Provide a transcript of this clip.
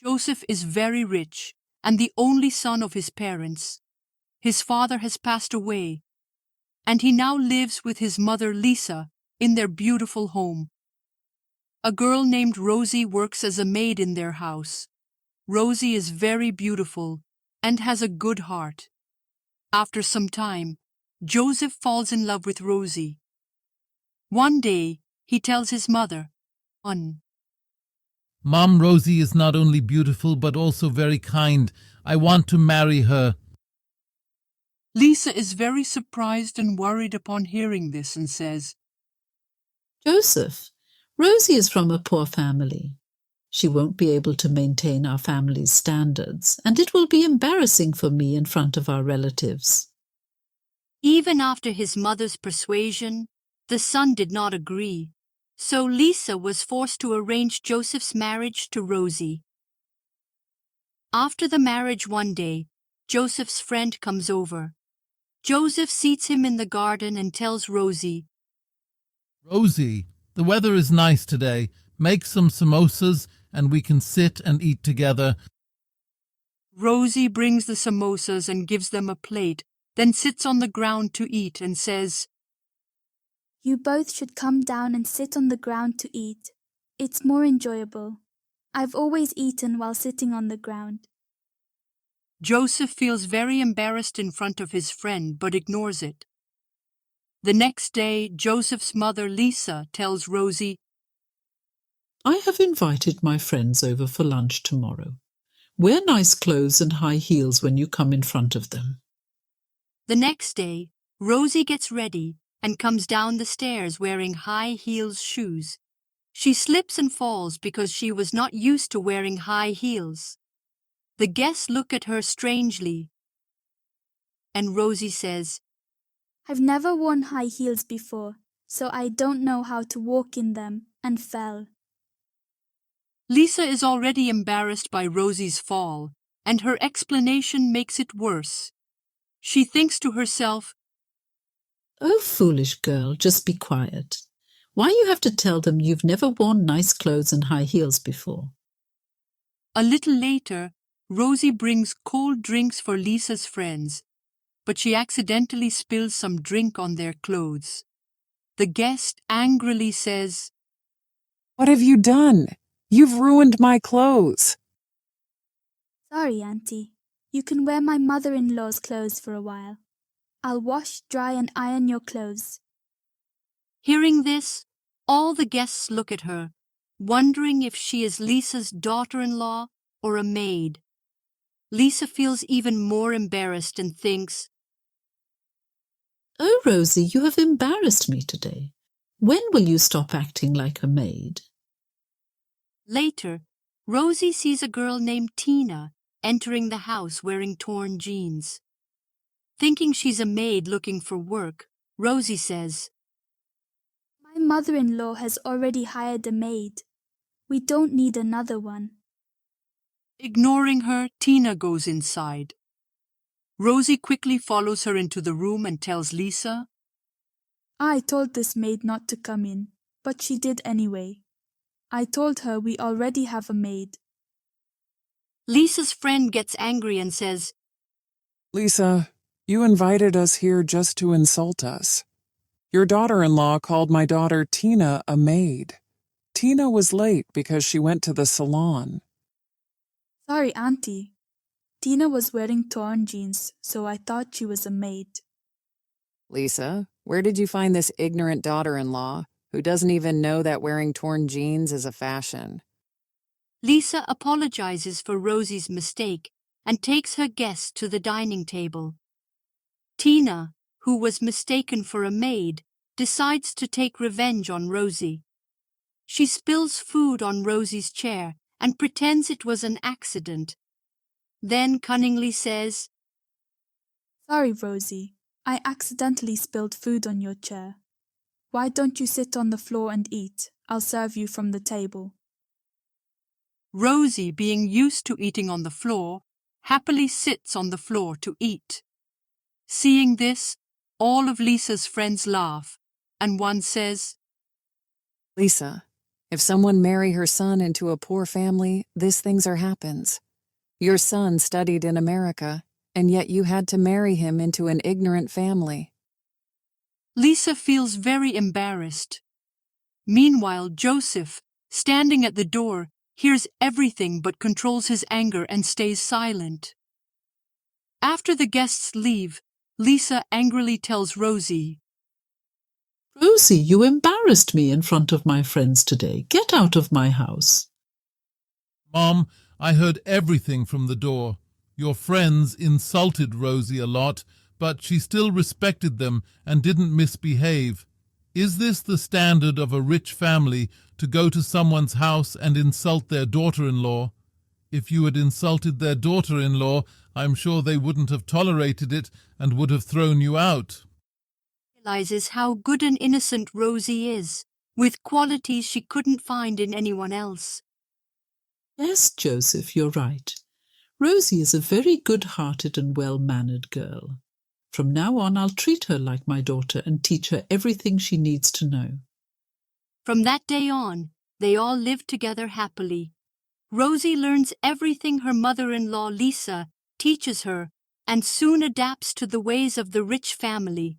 Joseph is very rich and the only son of his parents. His father has passed away, and he now lives with his mother Lisa in their beautiful home. A girl named Rosie works as a maid in their house. Rosie is very beautiful and has a good heart. After some time, Joseph falls in love with Rosie. One day, he tells his mother, Mom, Rosie is not only beautiful but also very kind. I want to marry her. Lisa is very surprised and worried upon hearing this and says, Joseph, Rosie is from a poor family. She won't be able to maintain our family's standards, and it will be embarrassing for me in front of our relatives. Even after his mother's persuasion, the son did not agree, so Lisa was forced to arrange Joseph's marriage to Rosie. After the marriage one day, Joseph's friend comes over. Joseph seats him in the garden and tells Rosie, Rosie, the weather is nice today. Make some samosas and we can sit and eat together. Rosie brings the samosas and gives them a plate, then sits on the ground to eat and says, You both should come down and sit on the ground to eat. It's more enjoyable. I've always eaten while sitting on the ground. Joseph feels very embarrassed in front of his friend but ignores it. The next day, Joseph's mother Lisa tells Rosie, I have invited my friends over for lunch tomorrow. Wear nice clothes and high heels when you come in front of them. The next day, Rosie gets ready and comes down the stairs wearing high heels shoes. She slips and falls because she was not used to wearing high heels. The guests look at her strangely, and Rosie says, I've never worn high heels before, so I don't know how to walk in them, and fell. Lisa is already embarrassed by Rosie's fall, and her explanation makes it worse. She thinks to herself, Oh, foolish girl, just be quiet. Why you have to tell them you've never worn nice clothes and high heels before? A little later, Rosie brings cold drinks for Lisa's friends, but she accidentally spills some drink on their clothes. The guest angrily says, What have you done? You've ruined my clothes. Sorry, Auntie. You can wear my mother-in-law's clothes for a while. I'll wash, dry, and iron your clothes. Hearing this, all the guests look at her, wondering if she is Lisa's daughter-in-law or a maid. Lisa feels even more embarrassed and thinks, Oh, Rosie, you have embarrassed me today. When will you stop acting like a maid? Later, Rosie sees a girl named Tina entering the house wearing torn jeans. Thinking she's a maid looking for work, Rosie says, My mother-in-law has already hired a maid. We don't need another one. Ignoring her, Tina goes inside. Rosie quickly follows her into the room and tells Lisa, I told this maid not to come in, but she did anyway. I told her we already have a maid. Lisa's friend gets angry and says, Lisa, you invited us here just to insult us. Your daughter-in-law called my daughter Tina a maid. Tina was late because she went to the salon. Sorry, Auntie. Tina was wearing torn jeans, so I thought she was a maid. Lisa, where did you find this ignorant daughter-in-law who doesn't even know that wearing torn jeans is a fashion? Lisa apologizes for Rosie's mistake and takes her guests to the dining table. Tina, who was mistaken for a maid, decides to take revenge on Rosie. She spills food on Rosie's chair and pretends it was an accident. Then cunningly says, Sorry, Rosie. I accidentally spilled food on your chair. Why don't you sit on the floor and eat? I'll serve you from the table. Rosie, being used to eating on the floor, happily sits on the floor to eat. Seeing this, all of Lisa's friends laugh, and one says, Lisa, If someone marry her son into a poor family, these things happens. Your son studied in America, and yet you had to marry him into an ignorant family. Lisa feels very embarrassed. Meanwhile, Joseph, standing at the door, hears everything but controls his anger and stays silent. After the guests leave, Lisa angrily tells Rosie, Rosie, you embarrassed me in front of my friends today. Get out of my house. Mom, I heard everything from the door. Your friends insulted Rosie a lot, but she still respected them and didn't misbehave. Is this the standard of a rich family, to go to someone's house and insult their daughter-in-law? If you had insulted their daughter-in-law, I'm sure they wouldn't have tolerated it and would have thrown you out. realizes how good and innocent Rosie is, with qualities she couldn't find in anyone else. Yes, Joseph, you're right. Rosie is a very good-hearted and well-mannered girl. From now on, I'll treat her like my daughter and teach her everything she needs to know. From that day on, they all lived together happily. Rosie learns everything her mother-in-law Lisa teaches her and soon adapts to the ways of the rich family.